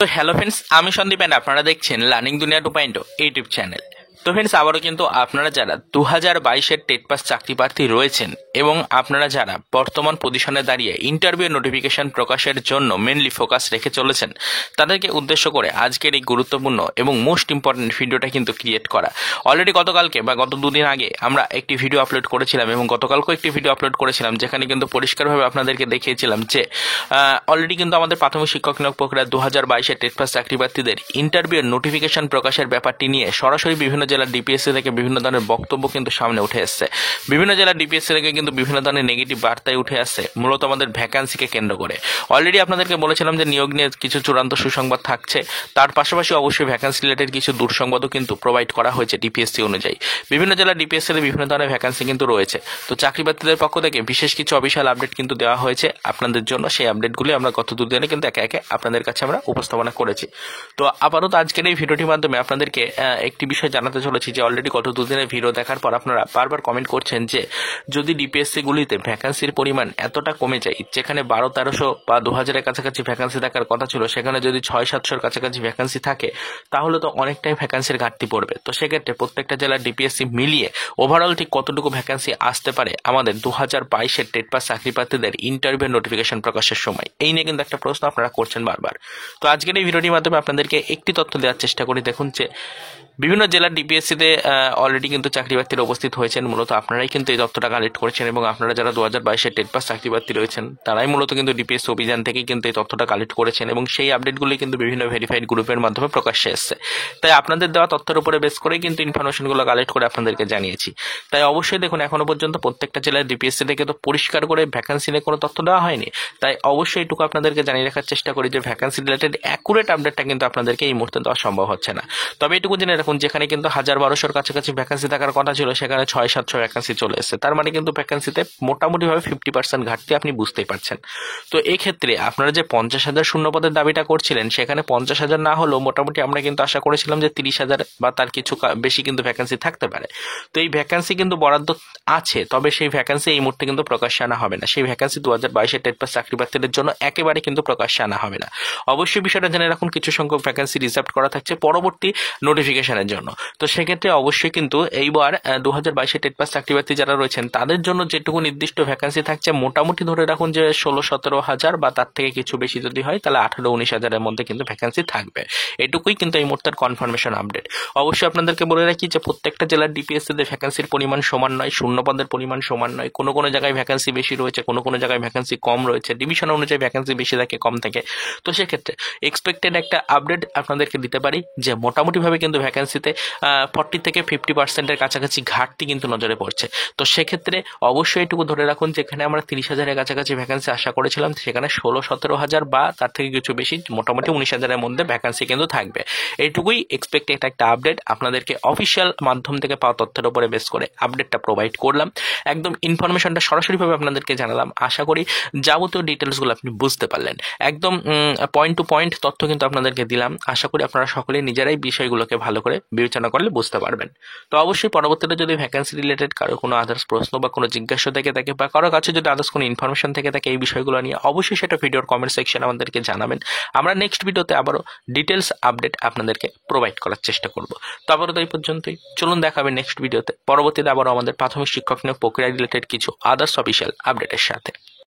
তো hello friends, আমি Sandeep and আপনারা দেখছেন লার্নিং দুনিয়া 2.0 ইউটিউব চ্যানেল। তো ফ্রেন্ডস, আবারও কিন্তু আপনারা যারা 2022-এর টেট পাস চাকরি প্রার্থী রয়েছেন এবং আপনারা যারা বর্তমান পজিশনে দাঁড়িয়ে ইন্টারভিউ নোটিফিকেশন প্রকাশের জন্য মেনলি ফোকাস রেখে চলেছেন, তাদেরকে উদ্দেশ্য করে আজকের এই গুরুত্বপূর্ণ এবং মোস্ট ইম্পর্টেন্ট ভিডিওটা কিন্তু ক্রিয়েট করা। অলরেডি গতকালকে বা গত দুদিন আগে আমরা একটি ভিডিও আপলোড করেছিলাম এবং গতকালকেও একটি ভিডিও আপলোড করেছিলাম, যেখানে কিন্তু পরিষ্কারভাবে আপনাদেরকে দেখিয়েছিলাম যে অলরেডি কিন্তু আমাদের প্রাথমিক শিক্ষক নিয়োগ প্রক্রিয়া 2022-এর টেট পাস চাকরি প্রার্থীদের ইন্টারভিউ নোটিফিকেশন প্রকাশের ব্যাপারটি নিয়ে সরাসরি বিভিন্ন জেলার ডিপিএসসি থেকে বিভিন্ন ধরনের বক্তব্য কিন্তু সামনে উঠে এসছে। বিভিন্ন জেলার ডিপিএসসি থেকে কিন্তু বিভিন্ন ধরনের নেগেটিভ বার্তায় উঠে আসছে, মূলত আমাদের ভ্যাকান্সিকে কেন্দ্র করে। অলরেডি আপনাদেরকে বলেছিলাম যে নিয়োগ নিয়ে কিছু চূড়ান্ত সুসংবাদ থাকছে, তার পাশাপাশি অবশ্যই ভ্যাকান্সি রিলেটেড কিছু দুঃসংবাদও কিন্তু প্রোভাইড করা হয়েছে ডিপিএসসি অনুযায়ী। বিভিন্ন জেলার ডিপিএসসিতে বিভিন্ন ধরনের ভ্যাকান্সি কিন্তু রয়েছে। তো চাকরি প্রার্থীদের পক্ষ থেকে বিশেষ কিছু অফিসিয়াল আপডেট কিন্তু দেওয়া হয়েছে আপনাদের জন্য। সেই আপডেটগুলি আমরা গত দুদিনে কিন্তু একে একে আপনাদের কাছে আমরা উপস্থাপনা করেছি। তো আপাতত আজকের এই ভিডিওটির মাধ্যমে আপনাদেরকে একটি বিষয় জানাতে চলেছি যে অলরেডি গত দুদিনের ভিডিও দেখার পর আপনারা বারবার কমেন্ট করছেন যে যদি ডিপিএসসিগুলিতে ভ্যাকান্সির পরিমাণ এতটা কমে যায়, যেখানে 1200-1300 বা 2000-এর কাছাকাছি ভ্যাকান্সি থাকার কথা ছিল, সেখানে যদি 600-700-এর কাছাকাছি ভ্যাকান্সি থাকে, তাহলে তো অনেকটাই ভ্যাকান্সির ঘাটতি পড়বে। তো সেক্ষেত্রে প্রত্যেকটা জেলার ডিপিএসসি মিলিয়ে ওভারঅল ঠিক কতটুকু ভ্যাকান্সি আসতে পারে আমাদের 2022-এর টেট পাস চাকরি প্রার্থীদের ইন্টারভিউ নোটিফিকেশন প্রকাশের সময়, এই নিয়ে কিন্তু একটা প্রশ্ন আপনারা করছেন বারবার। তো আজকের এই ভিডিওটির মাধ্যমে আপনাদেরকে একটি তথ্য দেওয়ার চেষ্টা করি। দেখুন যে বিভিন্ন জেলার ডিপিএসসিতে অলরেডি কিন্তু চাকরি প্রার্থীরা উপস্থিত হয়েছেন, মূলত আপনারাই কিন্তু এই তথ্যটা কালেক্ট করেছেন এবং আপনারা যারা 2022-এর টেট পাস চাকরি প্রার্থী রয়েছেন তারাই মূলত কিন্তু ডিপিএসসি অভিযান থেকেই কিন্তু এই তথ্যটা কালেক্ট করেছেন এবং সেই আপডেটগুলি কিন্তু বিভিন্ন ভেরিফাইড গ্রুপের মাধ্যমে প্রকাশ্যে এসেছে। তাই আপনাদের দেওয়া তথ্যের উপরে বেস করেই কিন্তু ইনফরমেশনগুলো কালেক্ট করে আপনাদেরকে জানিয়েছি। তাই অবশ্যই দেখুন, এখনো পর্যন্ত প্রত্যেকটা জেলার ডিপিএসসি থেকে তো পরিষ্কার করে ভ্যাকান্সি নিয়ে কোনো তথ্য দেওয়া হয়নি। তাই অবশ্যই এটুকু আপনাদেরকে জানিয়ে রাখার চেষ্টা করি যে ভ্যাকান্সি রিলেটেড অ্যাকুরেট আপডেটটা কিন্তু আপনাদেরকে এই মুহূর্তে দেওয়া সম্ভব হচ্ছে না। তবে এটুকু জেনে রাখুন, যেখানে কিন্তু 1000-1200-এর কাছাকাছি ভ্যাকান্সি থাকার কথা ছিল, সেখানে 600-700 ভ্যাকান্সি চলে এসেছে। তার মানে কিন্তু ভ্যাকান্সিতে মোটামুটিভাবে 50% ঘাটতি আপনি বুঝতেই পারছেন। তো এই ক্ষেত্রে আপনারা যে 50,000 শূন্য পদের দাবিটা করছিলেন, সেখানে 50,000 না হলেও মোটামুটি আমরা কিন্তু আশা করেছিলাম যে 30,000 বা তার কিছু বেশি কিন্তু ভ্যাকান্সি থাকতে পারে। তো এই ভ্যাকান্সি কিন্তু বরাদ্দ আছে, তবে সেই ভ্যাকান্সি এই মুহূর্তে কিন্তু প্রকাশ্যে আনা হবে না। সেই ভ্যাকান্সি 2022-এর টেট পাস চাকরি প্রার্থীদের জন্য একেবারে কিন্তু প্রকাশ্যে আনা হবে না। অবশ্যই বিষয়টা জেনে রাখুন, কিছু সংখ্যক ভ্যাকান্সি রিজার্ভ করা থাকছে পরবর্তী নোটিফিকেশনের জন্য। তো সেক্ষেত্রে অবশ্যই কিন্তু এইবার 2022-এর টেট পাস চাকরি প্রার্থী যারা রয়েছেন তাদের জন্য যেটুকু নির্দিষ্ট ভ্যাকান্সি থাকছে, মোটামুটি ধরে রাখুন যে 16-17 হাজার বা তার থেকে কিছু বেশি যদি হয় তাহলে 18-19 হাজারের মধ্যে কিন্তু ভ্যাকান্সি থাকবে। এটুকুই কিন্তু এই মুহূর্তের কনফার্মেশন আপডেট। অবশ্যই আপনাদেরকে বলে রাখি যে প্রত্যেকটা জেলার ডিপিএসসিতে ভ্যাকান্সির পরিমাণ সমান নয়, শূন্য পদের পরিমাণ সমান নয়। কোনো কোনো জায়গায় ভ্যাকান্সি বেশি রয়েছে, কোনো কোনো জায়গায় ভ্যাকান্সি কম রয়েছে, ডিভিশন অনুযায়ী ভ্যাকান্সি বেশি থাকে কম থাকে। তো সেক্ষেত্রে এক্সপেক্টেড একটা আপডেট আপনাদেরকে দিতে পারি যে মোটামুটিভাবে কিন্তু ভ্যাকান্সিতে 40-50% কাছাকাছি ঘাটতি কিন্তু নজরে পড়ছে। তো সেক্ষেত্রে অবশ্যই এটুকু ধরে রাখুন, যেখানে আমরা 30,000-এর কাছাকাছি ভ্যাকান্সি আশা করেছিলাম, সেখানে 16-17 হাজার বা তার থেকে কিছু বেশি মোটামুটি 19 হাজারের মধ্যে ভ্যাকান্সি কিন্তু থাকবে। এইটুকুই এক্সপেক্টেড একটা আপডেট আপনাদেরকে অফিসিয়াল মাধ্যম থেকে পাওয়া তথ্যের উপরে বেস করে আপডেটটা প্রোভাইড করলাম। একদম ইনফরমেশনটা সরাসরিভাবে আপনাদেরকে জানালাম। আশা করি যাবতীয় ডিটেলসগুলো আপনি বুঝতে পারলেন। একদম পয়েন্ট টু পয়েন্ট তথ্য কিন্তু আপনাদেরকে দিলাম। আশা করি আপনারা সকলেই নিজেরাই বিষয়গুলোকে ভালো করে বিবেচনা করলে বুঝতে পারবেন। তো অবশ্যই পরবর্তীতে যদি ভ্যাকান্সি রিলেটেড কারো কোনো আদার্স প্রশ্ন বা কোনো জিজ্ঞাসা থেকে থাকে বা কারো কাছে যদি আদার্স কোনো ইনফরমেশন থেকে থাকে এই বিষয়গুলো নিয়ে, অবশ্যই সেটা ভিডিওর কমেন্ট সেকশনে আমাদেরকে জানাবেন। আমরা নেক্সট ভিডিওতে আবারও ডিটেলস আপডেট আপনাদেরকে প্রোভাইড করার চেষ্টা করব। তো আবারও এই পর্যন্তই, চলুন দেখাবে নেক্সট ভিডিওতে পরবর্তীতে আবারও আমাদের প্রাথমিক শিক্ষক নিয়োগ প্রক্রিয়া রিলেটেড কিছু আদার্স অফিসিয়াল আপডেটের সাথে।